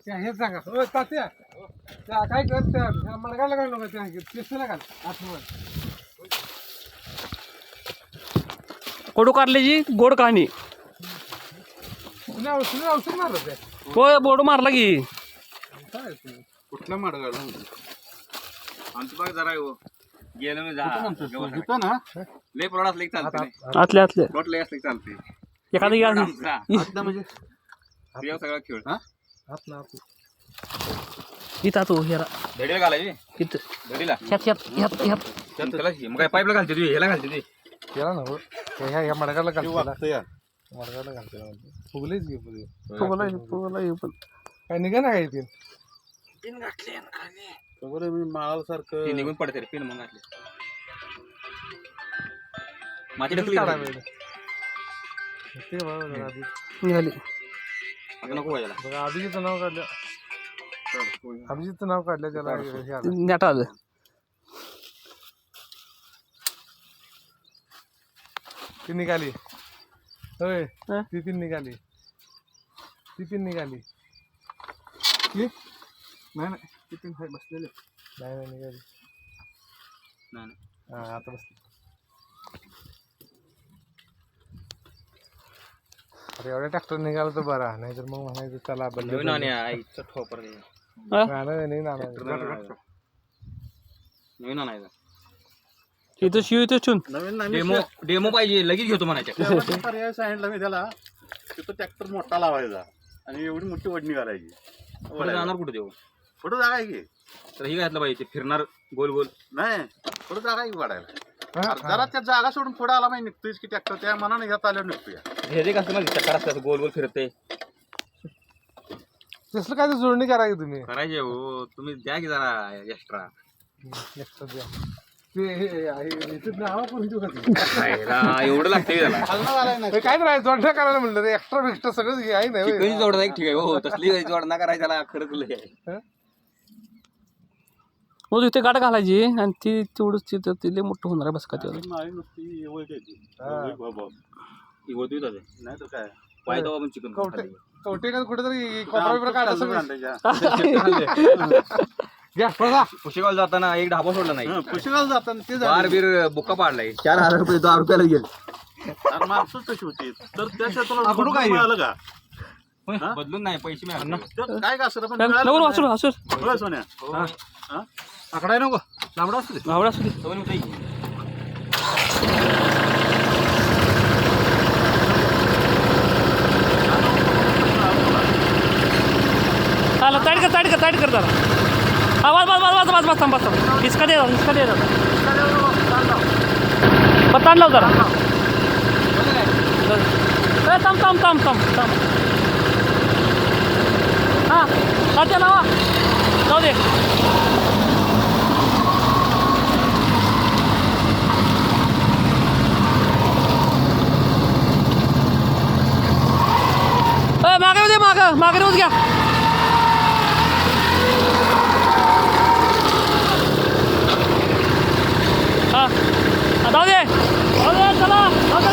हे सांगा हो तात्या त्या काय करत्या मडगाला काय नको त्या पिस्तूल घाल आतमध्ये कोडू कारल्याची गोड कहाणी तुला औषध मारलं ते होय बोर्ड मारला की काय कुठला मडगाला आमची बाग जरा गेलं मी ना लय प्लॉट असले चालते आतले आतले प्लॉट लय असले चालते एखादं घ्या म्हणजे सगळा खेळ आपला इथं तो हेरा धडीला घालायची इथं धडीला ह्यात ह्यात ह्यात ह्यात त्याला मग काय पाईपला घालते तुम्ही ह्याला घालते केला ना ह्या मडगाला घालतो मडगाला घालतो फुगलेच घे फुगला पण काय निघा ना काय ते पिन घातले मी माळाला सारखं निघून पडते रे पिन मग घातले माझी ढकली ते बघा आधी निघाली आता नको पाहिजे बघा अभिजितचं नाव काढलं अभिजितचं नाव काढलं त्याला हे आलं. नेट आलं ती निघाली होय हं? ती पिन निघाली ती पिन निघाली नाही नाही ती पिन बसलेले नाही नाही निघाली नाही हा आता बसली अरे एवढ्या ट्रॅक्टर निघाला तर बरा नाहीतर मग म्हणायचं चला नवीन आणि आईचं ठोपर हा? नवीन नवीन आणायचं इथं शिव इथं चुन डेमो डेमो पाहिजे लगेच घेतो म्हणायच्या पर्याय सांगितलं मी त्याला तिथं ट्रॅक्टर मोठा लावायचा आणि एवढी मोठी वडणी घालायची पुढे जाणार कुठे देऊ पुढं जागा आहे की तर ही घातलं पाहिजे ते फिरणार गोल गोल नाही पुढं जागा आहे की वाढायला जरा त्या जागा सोडून पुढे आला माहिती निघतोयच की ट्रॅक्टर त्या मनाने ह्यात आल्यावर निघतोय हे जे कसं माझी चक्कर असतात गोल गोल फिरते तसलं काय तर जोडणी करायची तुम्ही करायचे हो तुम्ही द्या की जरा एक्स्ट्रा एक्स्ट्रा द्या ते नावा पण एवढं लागते त्याला काय नाही जोडण्या करायला म्हणलं रे एक्स्ट्रा बिक्स्ट्रा सगळंच घे आहे नाही कधी जोडता एक ठीक आहे हो तसली जोडणा करायचा त्याला खरंच लय आहे मग इथे गाठ घालायची आणि ती तेवढंच तिथं ते लय मोठं होणार आहे बस का तेवढं माळी नुसती एवढी इवळतोय त्याचे नाही तर काय पाय तो आपण चिकन कवटे का कुठेतरी कोपरा काढा सगळं पुशेगाव जाताना एक ढाबा सोडला नाही पुशेगाव जाताना ते बार बीर बुक्का पाडलाय 4,000 रुपये 10 रुपयाला गेले माणसं कशी होती तर त्याच्या तुला काय मिळालं का बदलून नाही पैसे मिळाले काय का असं पण नवर वाचून वाचून होय सोन्या आकडा नको लांबडा असतो आवडा असू दे चालेल ताईट कर जरा हा वाज थांब हिसका दे ताण लाव जरा थांब हां तात्या लावा जाऊ दे मागे रोज घ्या हां जाऊ दे चला जाऊ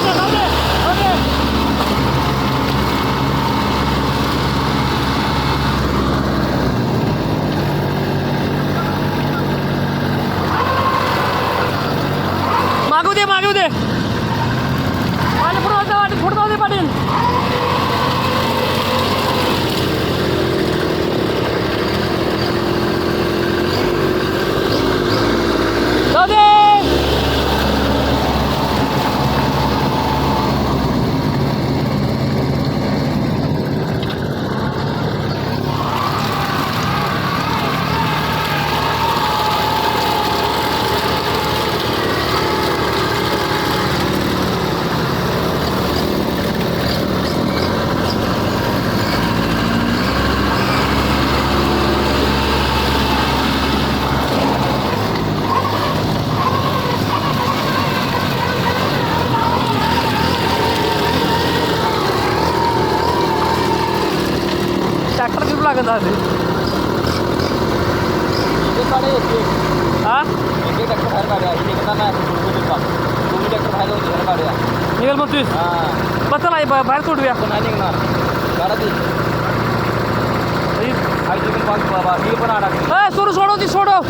दे मागू दे पुढे जाऊ दे पाटील लागत आहे हा निघेल मग तूच बस चला बाहेर सोडूया नाही निघणार गाडा बाबा मी पण अडकलो. सोडू सोडव ती सोडव.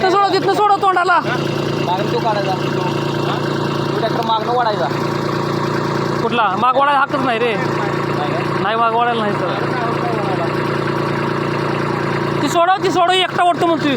सोडव तिथनं सोडव तोंडाला. मागून तो काढायचा तो ट्रॅक्टर मागणं वाढायचा. कुठला माग वाढायला हक्कच नाही रे. नाही माग वाढायला नाही सर. ती सोडव एकटा ओढतो म्हणतोय.